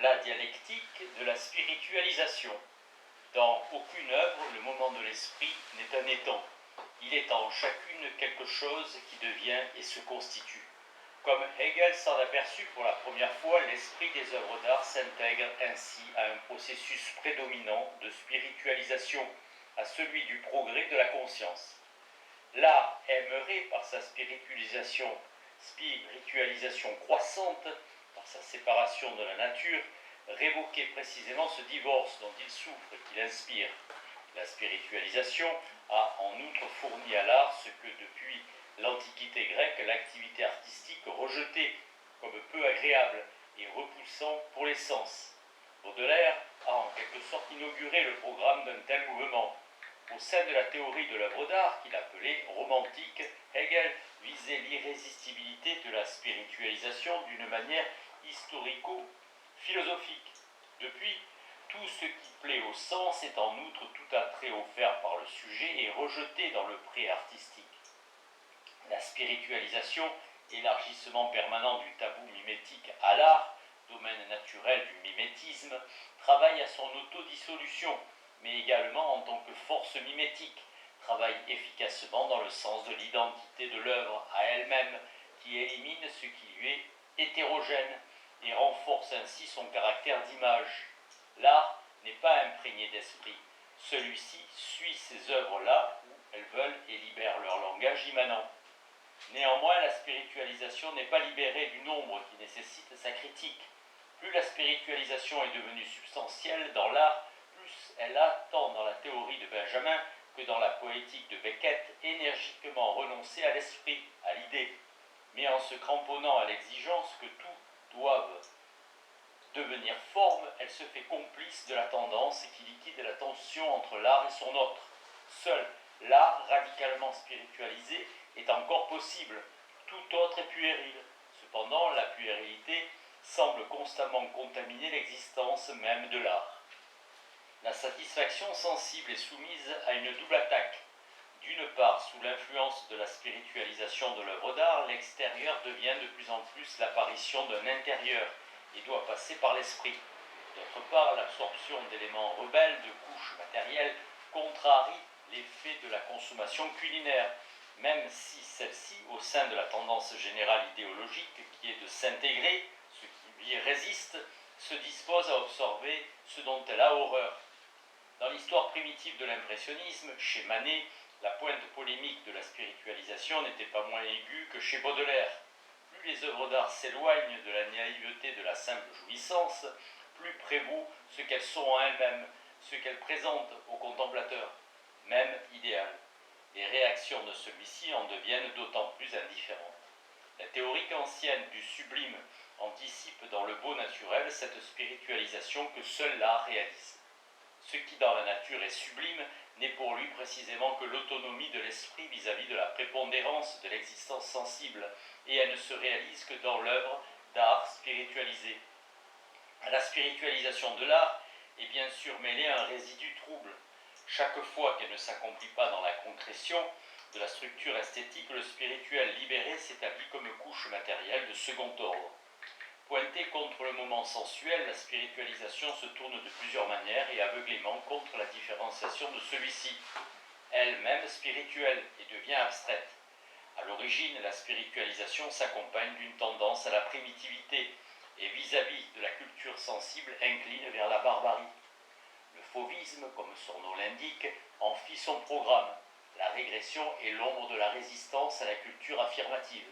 la dialectique de la spiritualisation. Dans aucune œuvre, le moment de l'esprit n'est un étang. Il est en chacune quelque chose qui devient et se constitue. Comme Hegel s'en aperçut pour la première fois, l'esprit des œuvres d'art s'intègre ainsi à un processus prédominant de spiritualisation, à celui du progrès de la conscience. L'art aimerait, par sa spiritualisation croissante, par sa séparation de la nature, révoquer précisément ce divorce dont il souffre et qu'il inspire. La spiritualisation a en outre fourni à l'art ce que depuis l'Antiquité grecque, l'activité artistique rejetée comme peu agréable et repoussant pour les sens. Baudelaire a en quelque sorte inauguré le programme d'un tel mouvement. Au sein de la théorie de l'œuvre d'art, qu'il appelait romantique, Hegel visait l'irrésistibilité de la spiritualisation d'une manière historico-philosophique. Depuis, tout ce qui plaît au sens est en outre tout attrait offert par le sujet et rejeté dans le pré artistique. La spiritualisation, élargissement permanent du tabou mimétique à l'art, domaine naturel du mimétisme, travaille à son autodissolution, mais également en tant que force mimétique, travaille efficacement dans le sens de l'identité de l'œuvre à elle-même, qui élimine ce qui lui est hétérogène et renforce ainsi son caractère d'image. L'art n'est pas imprégné d'esprit. Celui-ci suit ces œuvres là où elles veulent et libère leur langage immanent. Néanmoins, la spiritualisation n'est pas libérée du nombre qui nécessite sa critique. Plus la spiritualisation est devenue substantielle dans l'art, plus elle a, tant dans la théorie de Benjamin que dans la poétique de Beckett, énergiquement renoncé à l'esprit, à l'idée, mais en se cramponnant à l'exigence que tout doive devenir forme, elle se fait complice de la tendance qui liquide la tension entre l'art et son autre. Seul l'art radicalement spiritualisé est encore possible, tout autre est puéril. Cependant, la puérilité semble constamment contaminer l'existence même de l'art. La satisfaction sensible est soumise à une double attaque. D'une part, sous l'influence de la spiritualisation de l'œuvre d'art, l'extérieur devient de plus en plus l'apparition d'un intérieur et doit passer par l'esprit. D'autre part, l'absorption d'éléments rebelles, de couches matérielles, contrarie l'effet de la consommation culinaire, même si celle-ci, au sein de la tendance générale idéologique qui est de s'intégrer, ce qui lui résiste, se dispose à absorber ce dont elle a horreur. Dans l'histoire primitive de l'impressionnisme, chez Manet, la pointe polémique de la spiritualisation n'était pas moins aiguë que chez Baudelaire. Plus les œuvres d'art s'éloignent de la naïveté de la simple jouissance, plus prévaut ce qu'elles sont en elles-mêmes, ce qu'elles présentent au contemplateur, même idéal. Les réactions de celui-ci en deviennent d'autant plus indifférentes. La théorie kantienne du sublime anticipe dans le beau naturel cette spiritualisation que seul l'art réalise. Ce qui dans la nature est sublime n'est pour lui précisément que l'autonomie de l'esprit vis-à-vis de la prépondérance de l'existence sensible, et elle ne se réalise que dans l'œuvre d'art spiritualisée. À la spiritualisation de l'art est bien sûr mêlé un résidu trouble. Chaque fois qu'elle ne s'accomplit pas dans la concrétion de la structure esthétique, le spirituel libéré s'établit comme couche matérielle de second ordre. Pointée contre le moment sensuel, la spiritualisation se tourne de plusieurs manières et aveuglément contre la différenciation de celui-ci, elle-même spirituelle, et devient abstraite. À l'origine, la spiritualisation s'accompagne d'une tendance à la primitivité et vis-à-vis de la culture sensible incline vers la barbarie. Le fauvisme, comme son nom l'indique, en fit son programme. La régression est l'ombre de la résistance à la culture affirmative.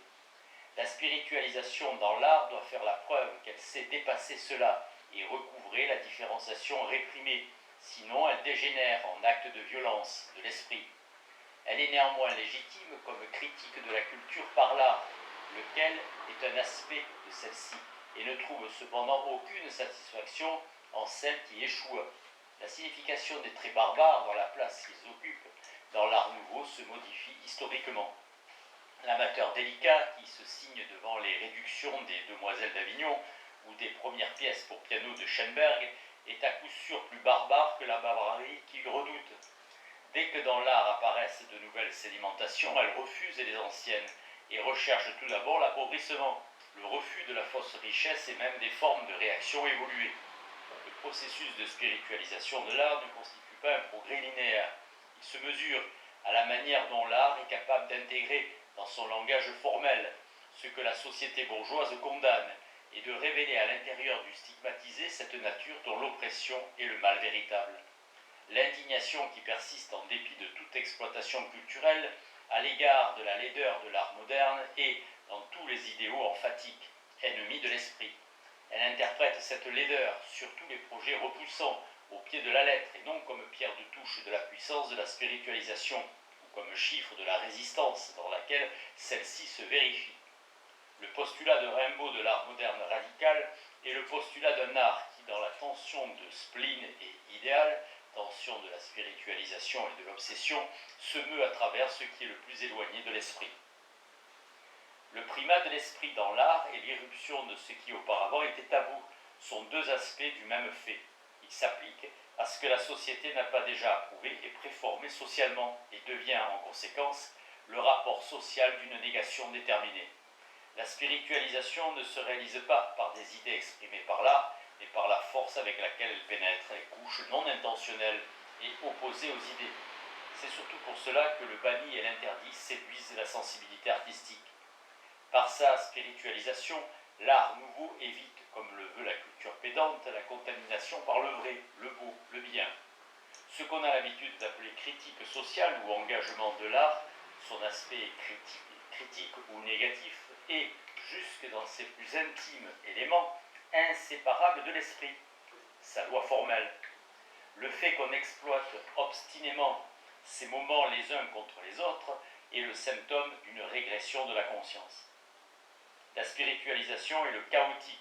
La spiritualisation dans l'art doit faire la preuve qu'elle sait dépasser cela et recouvrer la différenciation réprimée, sinon elle dégénère en acte de violence de l'esprit. Elle est néanmoins légitime comme critique de la culture par l'art, lequel est un aspect de celle-ci, et ne trouve cependant aucune satisfaction en celle qui échoue. La signification des traits barbares dans la place qu'ils occupent dans l'art nouveau se modifie historiquement. L'amateur délicat qui se signe devant les réductions des Demoiselles d'Avignon ou des premières pièces pour piano de Schoenberg est à coup sûr plus barbare que la barbarie qu'il redoute. Dès que dans l'art apparaissent de nouvelles sédimentations, elle refuse les anciennes et recherche tout d'abord l'appauvrissement. le refus de la fausse richesse et même des formes de réaction évoluées. Le processus de spiritualisation de l'art ne constitue pas un progrès linéaire. Il se mesure à la manière dont l'art est capable d'intégrer dans son langage formel ce que la société bourgeoise condamne et de révéler à l'intérieur du stigmatisé cette nature dont l'oppression est le mal véritable. L'indignation qui persiste en dépit de toute exploitation culturelle à l'égard de la laideur de l'art moderne est, dans tous les idéaux emphatiques, ennemie de l'esprit. Elle interprète cette laideur sur tous les projets repoussants au pied de la lettre et non comme pierre de touche de la puissance de la spiritualisation ou comme chiffre de la résistance dans laquelle celle-ci se vérifie. Le postulat de Rimbaud de l'art moderne radical est le postulat d'un art qui, dans la tension de spleen et idéal, tension de la spiritualisation et de l'obsession, se meut à travers ce qui est le plus éloigné de l'esprit. Le primat de l'esprit dans l'art et l'irruption de ce qui auparavant était tabou sont deux aspects du même fait. Il s'applique à ce que la société n'a pas déjà approuvé et préformé socialement et devient en conséquence le rapport social d'une négation déterminée. La spiritualisation ne se réalise pas par des idées exprimées par l'art, mais par la force avec laquelle elle pénètre les couches non intentionnelles et opposées aux idées. C'est surtout pour cela que le banni et l'interdit séduisent la sensibilité artistique. Par sa spiritualisation, l'art nouveau évite, comme le veut la culture pédante, la contamination par le vrai, le beau, le bien. Ce qu'on a l'habitude d'appeler critique sociale ou engagement de l'art, son aspect critique ou négatif, est, jusque dans ses plus intimes éléments, inséparable de l'esprit, sa loi formelle. Le fait qu'on exploite obstinément ces moments les uns contre les autres est le symptôme d'une régression de la conscience. La spiritualisation est le chaotique.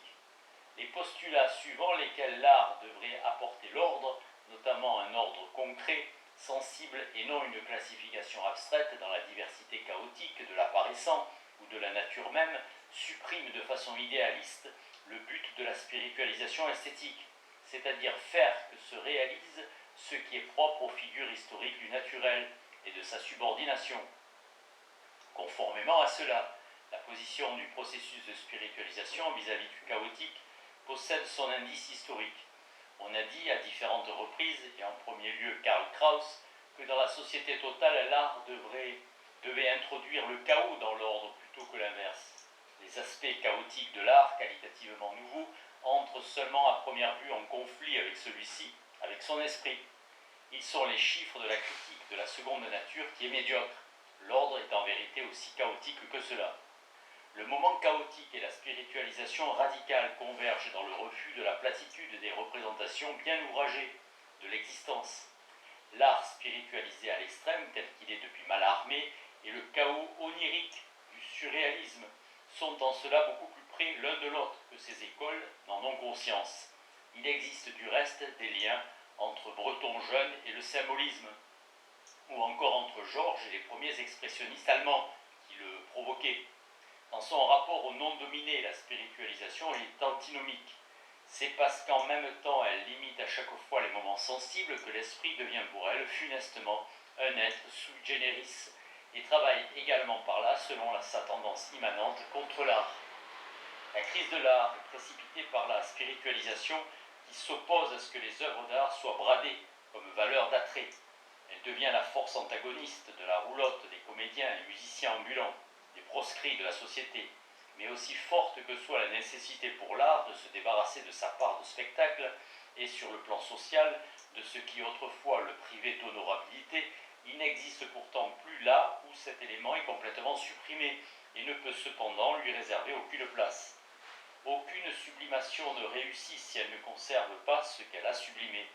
Les postulats suivant lesquels l'art devrait apporter l'ordre, notamment un ordre concret, sensible et non une classification abstraite dans la diversité chaotique de l'apparaissant ou de la nature même, suppriment de façon idéaliste le but de la spiritualisation esthétique, c'est-à-dire faire que se réalise ce qui est propre aux figures historiques du naturel et de sa subordination. Conformément à cela, la position du processus de spiritualisation vis-à-vis du chaotique possède son indice historique. On a dit à différentes reprises, et en premier lieu Karl Kraus, que dans la société totale, l'art devait introduire le chaos dans l'ordre plutôt que l'inverse. Les aspects chaotiques de l'art, qualitativement nouveaux, entrent seulement à première vue en conflit avec celui-ci, avec son esprit. Ils sont les chiffres de la critique de la seconde nature qui est médiocre. L'ordre est en vérité aussi chaotique que cela. Le moment chaotique et la spiritualisation radicale convergent dans le refus de la platitude des représentations bien ouvragées de l'existence. L'art spiritualisé à l'extrême, tel qu'il est depuis Mallarmé, et le chaos onirique du surréalisme sont en cela beaucoup plus près l'un de l'autre que ces écoles n'en ont conscience. Il existe du reste des liens entre Breton jeune et le symbolisme, ou encore entre Georges et les premiers expressionnistes allemands qui le provoquaient. Dans son rapport au non dominé, la spiritualisation est antinomique. C'est parce qu'en même temps elle limite à chaque fois les moments sensibles que l'esprit devient pour elle funestement un être sui generis et travaille également par là selon sa tendance immanente contre l'art. La crise de l'art est précipitée par la spiritualisation qui s'oppose à ce que les œuvres d'art soient bradées comme valeur d'attrait. Elle devient la force antagoniste de la roulotte des comédiens et musiciens ambulants, des proscrits de la société, mais aussi forte que soit la nécessité pour l'art de se débarrasser de sa part de spectacle et sur le plan social de ce qui autrefois le privait d'honorabilité, il n'existe pourtant plus là où cet élément est complètement supprimé et ne peut cependant lui réserver aucune place. Aucune sublimation ne réussit si elle ne conserve pas ce qu'elle a sublimé.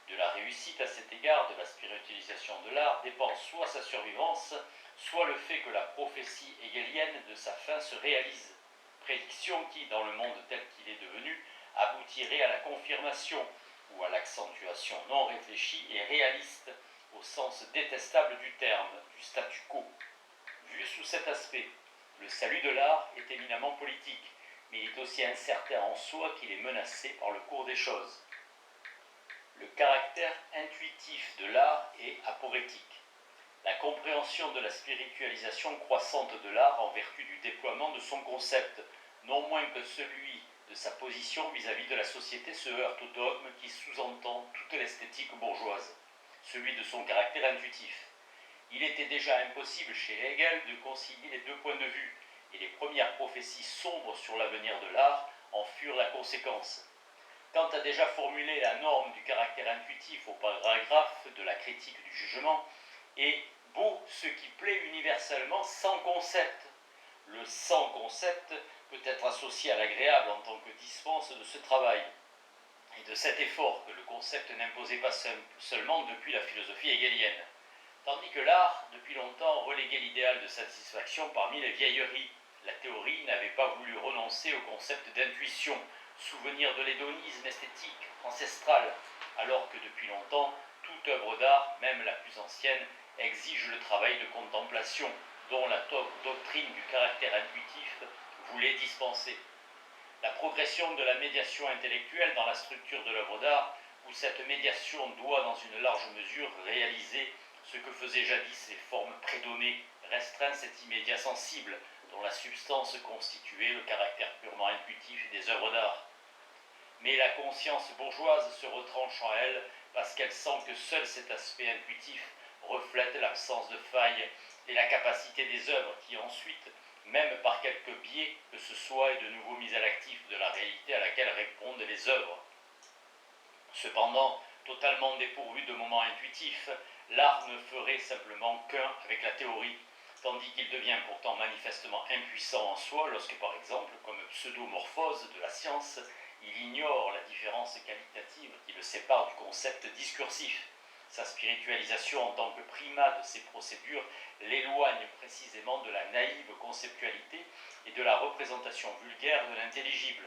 De la réussite à cet égard de la spiritualisation de l'art dépend soit sa survivance, soit le fait que la prophétie hegelienne de sa fin se réalise, prédiction qui, dans le monde tel qu'il est devenu, aboutirait à la confirmation ou à l'accentuation non réfléchie et réaliste, au sens détestable du terme, du statu quo. Vu sous cet aspect, le salut de l'art est éminemment politique, mais il est aussi incertain en soi qu'il est menacé par le cours des choses. Le caractère intuitif de l'art est aporétique. La compréhension de la spiritualisation croissante de l'art en vertu du déploiement de son concept non moins que celui de sa position vis-à-vis de la société se heurte au dogme qui sous-entend toute l'esthétique bourgeoise, celui de son caractère intuitif. Il était déjà impossible chez Hegel de concilier les deux points de vue, et les premières prophéties sombres sur l'avenir de l'art en furent la conséquence. Kant a déjà formulé la norme du caractère intuitif au paragraphe de la critique du jugement, et beau ce qui plaît universellement sans concept. Le sans concept peut être associé à l'agréable en tant que dispense de ce travail et de cet effort que le concept n'imposait pas seulement depuis la philosophie hegelienne. Tandis que l'art, depuis longtemps, reléguait l'idéal de satisfaction parmi les vieilleries. La théorie n'avait pas voulu renoncer au concept d'intuition, souvenir de l'hédonisme esthétique ancestral, alors que depuis longtemps, toute œuvre d'art, même la plus ancienne, exige le travail de contemplation, dont la doctrine du caractère intuitif voulait dispenser. La progression de la médiation intellectuelle dans la structure de l'œuvre d'art, où cette médiation doit dans une large mesure réaliser ce que faisaient jadis les formes prédonnées, restreint cet immédiat sensible dont la substance constituait le caractère purement intuitif des œuvres d'art. Mais la conscience bourgeoise se retranche en elle parce qu'elle sent que seul cet aspect intuitif reflète l'absence de faille et la capacité des œuvres qui ensuite, même par quelque biais que ce soit, est de nouveau mise à l'actif de la réalité à laquelle répondent les œuvres. Cependant, totalement dépourvu de moments intuitifs, l'art ne ferait simplement qu'un avec la théorie, tandis qu'il devient pourtant manifestement impuissant en soi lorsque, par exemple, comme pseudomorphose de la science, il ignore la différence qualitative qui le sépare du concept discursif. Sa spiritualisation en tant que primat de ces procédures l'éloigne précisément de la naïve conceptualité et de la représentation vulgaire de l'intelligible.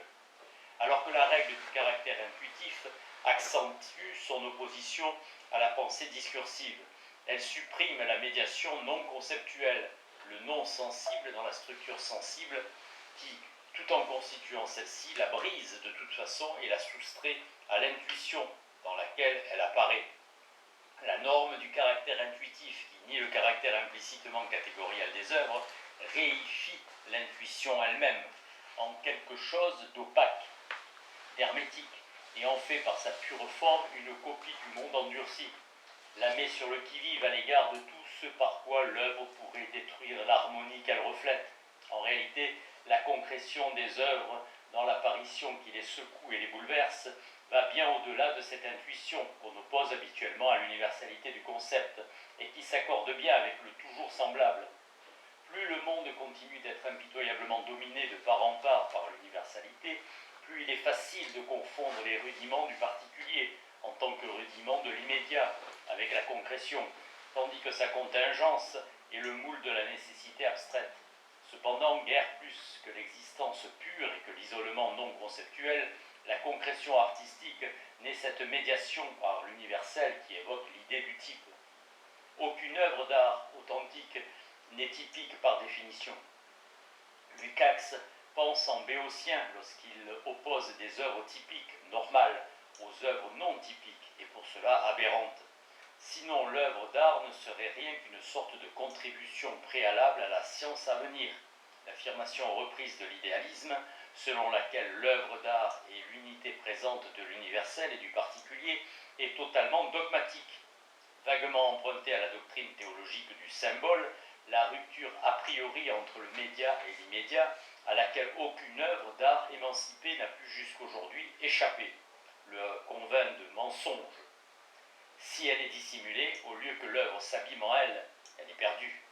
Alors que la règle du caractère intuitif accentue son opposition à la pensée discursive. Elle supprime la médiation non conceptuelle, le non sensible dans la structure sensible qui, tout en constituant celle-ci, la brise de toute façon et la soustrait à l'intuition dans laquelle elle apparaît. La norme du caractère intuitif, qui nie le caractère implicitement catégoriel des œuvres, réifie l'intuition elle-même en quelque chose d'opaque, d'hermétique, et en fait par sa pure forme une copie du monde endurci, la met sur le qui-vive à l'égard de tout ce par quoi l'œuvre pourrait détruire l'harmonie qu'elle reflète. En réalité, la concrétion des œuvres dans l'apparition qui les secoue et les bouleverse va bien au-delà de cette intuition qu'on oppose habituellement à l'universalité du concept et qui s'accorde bien avec le toujours semblable. Plus le monde continue d'être impitoyablement dominé de part en part par l'universalité, plus il est facile de confondre les rudiments du particulier en tant que rudiments de l'immédiat avec la concrétion, tandis que sa contingence est le moule de la nécessité abstraite. Cependant, guère plus que l'existence pure et que l'isolement non conceptuel, la concrétion artistique n'est cette médiation par l'universel qui évoque l'idée du type. Aucune œuvre d'art authentique n'est typique par définition. Lukács pense en béotien lorsqu'il oppose des œuvres typiques, normales, aux œuvres non typiques et pour cela aberrantes. Sinon, l'œuvre d'art ne serait rien qu'une sorte de contribution préalable à la science à venir. L'affirmation reprise de l'idéalisme, selon laquelle l'œuvre d'art est l'unité présente de l'universel et du particulier, est totalement dogmatique. Vaguement empruntée à la doctrine théologique du symbole, la rupture a priori entre le média et l'immédiat, à laquelle aucune œuvre d'art émancipée n'a pu jusqu'aujourd'hui échapper, le convainc de mensonge. Si elle est dissimulée, au lieu que l'œuvre s'abîme en elle, elle est perdue.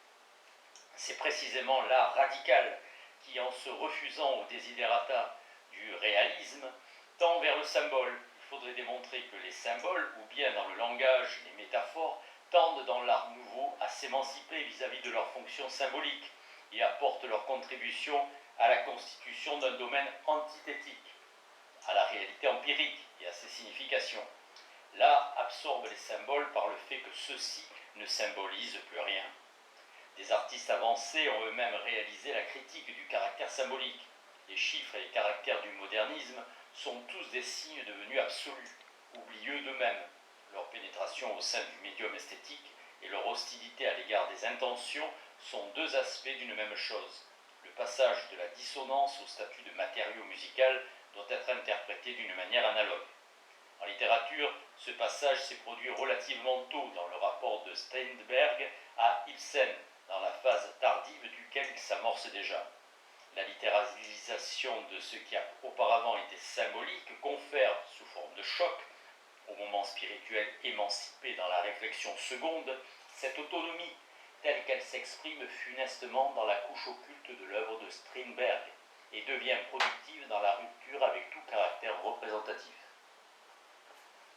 C'est précisément l'art radical qui, en se refusant aux desiderata du réalisme, tend vers le symbole. Il faudrait démontrer que les symboles, ou bien dans le langage, les métaphores, tendent dans l'art nouveau à s'émanciper vis-à-vis de leur fonction symbolique et apportent leur contribution à la constitution d'un domaine antithétique, à la réalité empirique et à ses significations. L'art absorbe les symboles par le fait que ceux-ci ne symbolisent plus rien. Des artistes avancés ont eux-mêmes réalisé la critique du caractère symbolique. Les chiffres et les caractères du modernisme sont tous des signes devenus absolus, oublieux d'eux-mêmes. Leur pénétration au sein du médium esthétique et leur hostilité à l'égard des intentions sont deux aspects d'une même chose. Le passage de la dissonance au statut de matériau musical doit être interprété d'une manière analogue. En littérature, ce passage s'est produit relativement tôt dans le rapport de Steinberg à Ibsen, dans la phase tardive duquel il s'amorce déjà. La littéralisation de ce qui a auparavant été symbolique confère, sous forme de choc, au moment spirituel émancipé dans la réflexion seconde, cette autonomie telle qu'elle s'exprime funestement dans la couche occulte de l'œuvre de Strindberg et devient productive dans la rupture avec tout caractère représentatif.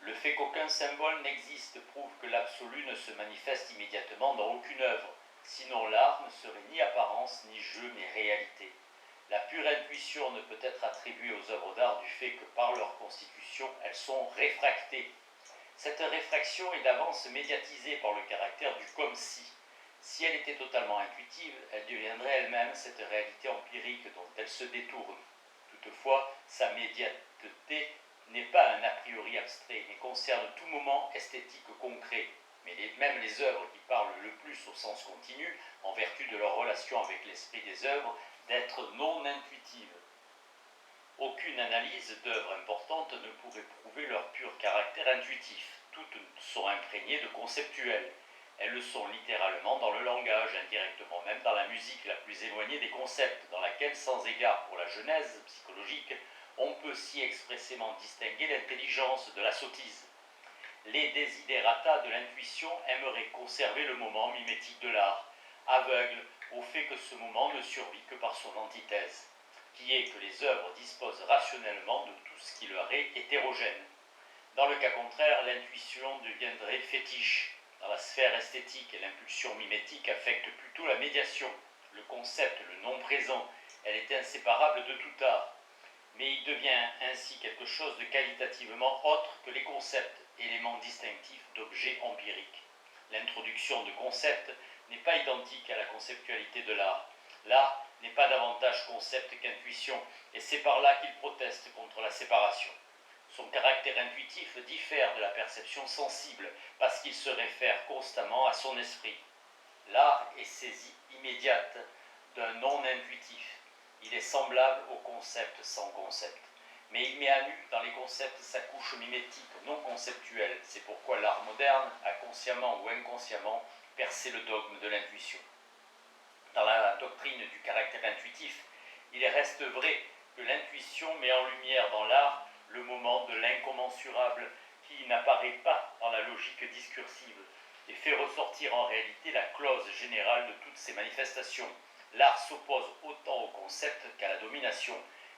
Le fait qu'aucun symbole n'existe prouve que l'absolu ne se manifeste immédiatement dans aucune œuvre, sinon l'art ne serait ni apparence ni jeu mais réalité. La pure intuition ne peut être attribuée aux œuvres d'art du fait que par leur constitution elles sont réfractées. Cette réfraction est d'avance médiatisée par le caractère du comme si. Si elle était totalement intuitive, elle deviendrait elle-même cette réalité empirique dont elle se détourne. Toutefois, sa médiateté n'est pas un a priori abstrait, mais concerne tout moment esthétique concret. Mais même les œuvres qui parlent le plus au sens continu, en vertu de leur relation avec l'esprit des œuvres, d'être non intuitives. Aucune analyse d'œuvres importantes ne pourrait prouver leur pur caractère intuitif. Toutes sont imprégnées de conceptuel. Elles le sont littéralement dans le langage, indirectement même dans la musique la plus éloignée des concepts, dans laquelle, sans égard pour la genèse psychologique, on peut si expressément distinguer l'intelligence de la sottise. Les desiderata de l'intuition aimeraient conserver le moment mimétique de l'art, aveugle au fait que ce moment ne survit que par son antithèse, qui est que les œuvres disposent rationnellement de tout ce qui leur est hétérogène. Dans le cas contraire, l'intuition deviendrait fétiche. Dans la sphère esthétique, l'impulsion mimétique affecte plutôt la médiation, le concept, le non présent. Elle est inséparable de tout art. Mais il devient ainsi quelque chose de qualitativement autre que les concepts, éléments distinctifs d'objets empiriques. L'introduction de concepts n'est pas identique à la conceptualité de l'art. L'art n'est pas davantage concept qu'intuition, et c'est par là qu'il proteste contre la séparation. Son caractère intuitif diffère de la perception sensible, parce qu'il se réfère constamment à son esprit. L'art est saisie immédiate d'un non intuitif. Il est semblable au concept sans concept. Mais il met à nu dans les concepts sa couche mimétique, non conceptuelle. C'est pourquoi l'art moderne a consciemment ou inconsciemment percé le dogme de l'intuition. Dans la doctrine du caractère intuitif, il reste vrai que l'intuition met en lumière dans l'art le moment de l'incommensurable qui n'apparaît pas dans la logique discursive et fait ressortir en réalité la clause générale de toutes ces manifestations. L'art s'oppose autant au concept qu'à la domination,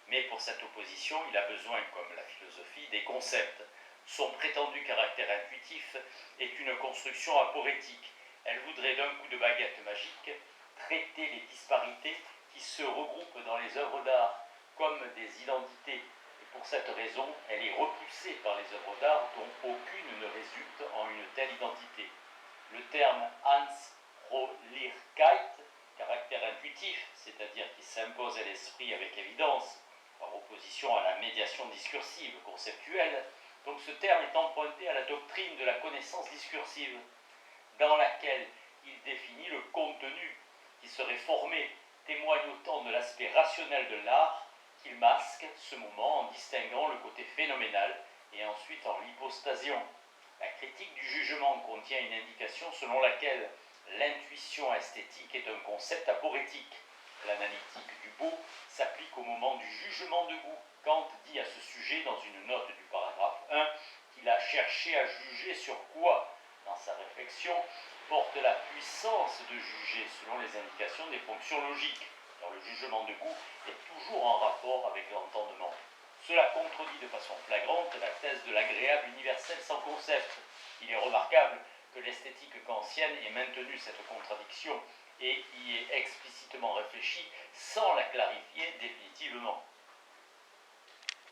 mais pour cette opposition, il a besoin, comme la philosophie, des concepts. Son prétendu caractère intuitif est une construction aporétique. Elle voudrait d'un coup de baguette magique traiter les disparités qui se regroupent dans les œuvres d'art comme des identités. Et pour cette raison, elle est repoussée par les œuvres d'art dont aucune ne résulte en une telle identité. Le terme Anspruchlichkeit, caractère intuitif, c'est-à-dire qui s'impose à l'esprit avec évidence, par opposition à la médiation discursive, conceptuelle, donc ce terme est emprunté à la doctrine de la connaissance discursive, dans laquelle il définit le contenu qui serait formé, témoigne autant de l'aspect rationnel de l'art qu'il masque ce moment en distinguant le côté phénoménal et ensuite en l'hypostasiant. La critique du jugement contient une indication selon laquelle l'intuition esthétique est un concept aporétique. L'analytique du beau s'applique au moment du jugement de goût. Kant dit à ce sujet dans une note du paragraphe 1 qu'il a cherché à juger sur quoi, dans sa réflexion, porte la puissance de juger selon les indications des fonctions logiques, car le jugement de goût est toujours en rapport avec l'entendement. Cela contredit de façon flagrante la thèse de l'agréable universel sans concept. Il est remarquable que l'esthétique kantienne ait maintenu cette contradiction et y est explicitement réfléchi sans la clarifier définitivement.